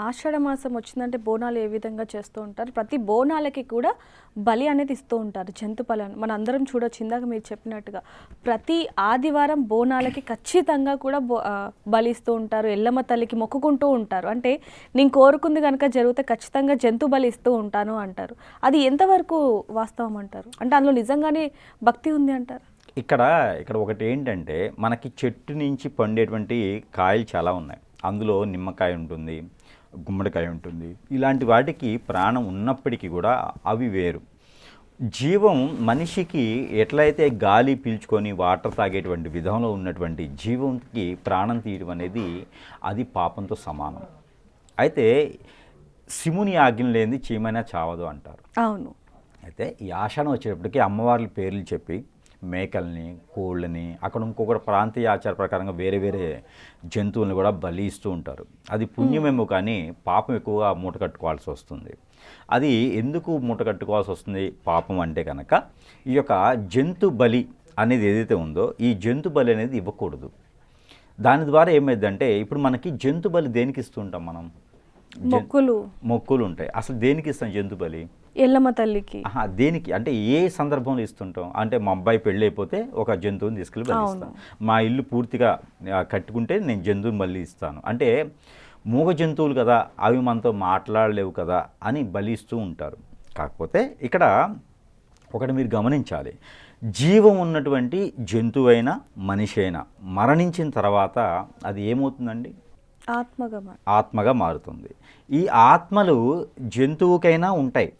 ఆషాఢ మాసం వచ్చిందంటే బోనాలు ఏ విధంగా చేస్తూ ఉంటారు? ప్రతి బోనాలకి కూడా బలి అనేది ఇస్తూ ఉంటారు. జంతు బలని మన అందరం చూడొచ్చు. ఇందాక మీరు చెప్పినట్టుగా ప్రతి ఆదివారం బోనాలకి ఖచ్చితంగా కూడా బలి ఇస్తూ ఉంటారు. ఎల్లమ్మ తల్లికి మొక్కుకుంటూ ఉంటారు. అంటే నేను కోరుకుంది కనుక జరిగితే ఖచ్చితంగా జంతు బలి ఇస్తూ ఉంటాను అంటారు. అది ఎంతవరకు వాస్తవం అంటారు? అంటే అందులో నిజంగానే భక్తి ఉంది అంటారు? ఇక్కడ ఇక్కడ ఒకటి ఏంటంటే, మనకి చెట్టు నుంచి పండేటువంటి కాయలు చాలా ఉన్నాయి. అందులో నిమ్మకాయ ఉంటుంది, గుమ్మడికాయ ఉంటుంది. ఇలాంటి వాటికి ప్రాణం ఉన్నప్పటికీ కూడా అవి వేరు. జీవం మనిషికి ఎట్లయితే గాలి పీల్చుకొని వాటర్ తాగేటువంటి విధంలో ఉన్నటువంటి జీవంకి ప్రాణం తీయడం అనేది అది పాపంతో సమానం. అయితే శివుని ఆజ్ఞ లేనిది చీమైనా చావదు అంటారు. అవును. అయితే ఈ ఆషాఢం వచ్చేటప్పటికి అమ్మవార్ల పేర్లు చెప్పి మేకల్ని, కోళ్ళని, అక్కడ ఇంకొకటి ప్రాంతీయ ఆచార ప్రకారంగా వేరే వేరే జంతువులను కూడా బలి ఇస్తూ ఉంటారు. అది పుణ్యమేమో కానీ పాపం ఎక్కువగా మూట కట్టుకోవాల్సి వస్తుంది. అది ఎందుకు మూట కట్టుకోవాల్సి వస్తుంది పాపం అంటే కనుక, ఈ యొక్క జంతు బలి అనేది ఏదైతే ఉందో ఈ జంతు బలి అనేది ఇవ్వకూడదు. దాని ద్వారా ఏమైందంటే, ఇప్పుడు మనకి జంతు బలి దేనికి ఇస్తుంటాం మనం? మొక్కులు ఉంటాయి. అసలు దేనికి ఇస్తాం జంతు బలి? ఎల్లమ్మ తల్లికి. దేనికి అంటే ఏ సందర్భంలో ఇస్తుంటాం అంటే, మా అబ్బాయి పెళ్ళి అయిపోతే ఒక జంతువుని తీసుకెళ్ళి బలిస్తాను, మా ఇల్లు పూర్తిగా కట్టుకుంటే నేను జంతువుని బలి ఇస్తాను అంటే, మూగ జంతువులు కదా అవి మనతో మాట్లాడలేవు కదా అని బలిస్తూ ఉంటారు. కాకపోతే ఇక్కడ ఒకటి మీరు గమనించాలి, జీవం ఉన్నటువంటి జంతువైనా మనిషి అయినా మరణించిన తర్వాత అది ఏమవుతుందండి? ఆత్మగా మారుతుంది. ఈ ఆత్మలు జంతువుకైనా ఉంటాయి,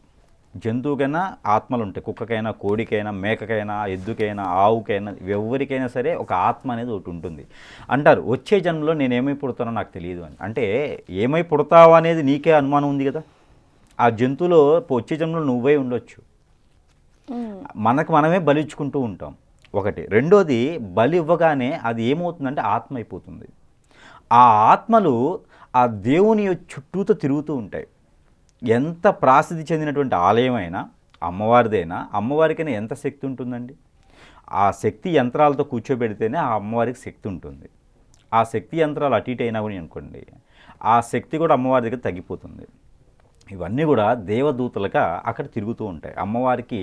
జంతువుకైనా ఆత్మలు ఉంటాయి. కుక్కకైనా, కోడికైనా, మేకకైనా, ఎద్దుకైనా, ఆవుకైనా, ఎవరికైనా సరే ఒక ఆత్మ అనేది ఒకటి ఉంటుంది. అంటారు వచ్చే జన్మలో నేను ఏమై పుడతానో నాకు తెలియదు అని. అంటే ఏమై పుడతావు అనేది నీకే అనుమానం ఉంది కదా. ఆ జంతువులో వచ్చే జన్మలో నువ్వే ఉండొచ్చు. మనకు మనమే బలిచ్చుకుంటూ ఉంటాం ఒకటి. రెండోది, బలి ఇవ్వగానే అది ఏమవుతుందంటే ఆత్మ అయిపోతుంది. ఆ ఆత్మలు ఆ దేవుని చుట్టూతో తిరుగుతూ ఉంటాయి. ఎంత ప్రాసిద్ధి చెందినటువంటి ఆలయం అయినా, అమ్మవారిదైనా, అమ్మవారికైనా ఎంత శక్తి ఉంటుందండి? ఆ శక్తి యంత్రాలతో కూర్చోబెడితేనే ఆ అమ్మవారికి శక్తి ఉంటుంది. ఆ శక్తి యంత్రాలు అటు ఇటు అయినా కూడా అనుకోండి, ఆ శక్తి కూడా అమ్మవారి దగ్గర తగ్గిపోతుంది. ఇవన్నీ కూడా దేవదూతలుగా అక్కడ తిరుగుతూ ఉంటాయి. అమ్మవారికి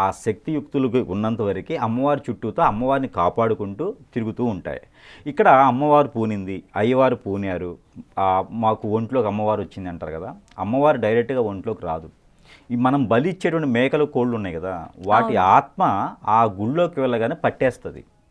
ఆ శక్తియుక్తులు ఉన్నంత వరకు అమ్మవారి చుట్టూతో అమ్మవారిని కాపాడుకుంటూ తిరుగుతూ ఉంటాయి. ఇక్కడ అమ్మవారు పూనింది, అయ్యవారు పూనారు, మాకు ఒంట్లోకి అమ్మవారు వచ్చింది అంటారు కదా. అమ్మవారు డైరెక్ట్గా ఒంట్లోకి రాదు. మనం బలి ఇచ్చేటువంటి మేకలు, కోళ్ళు ఉన్నాయి కదా, వాటి ఆత్మ ఆ గుళ్ళోకి వెళ్ళగానే పట్టేస్తుంది.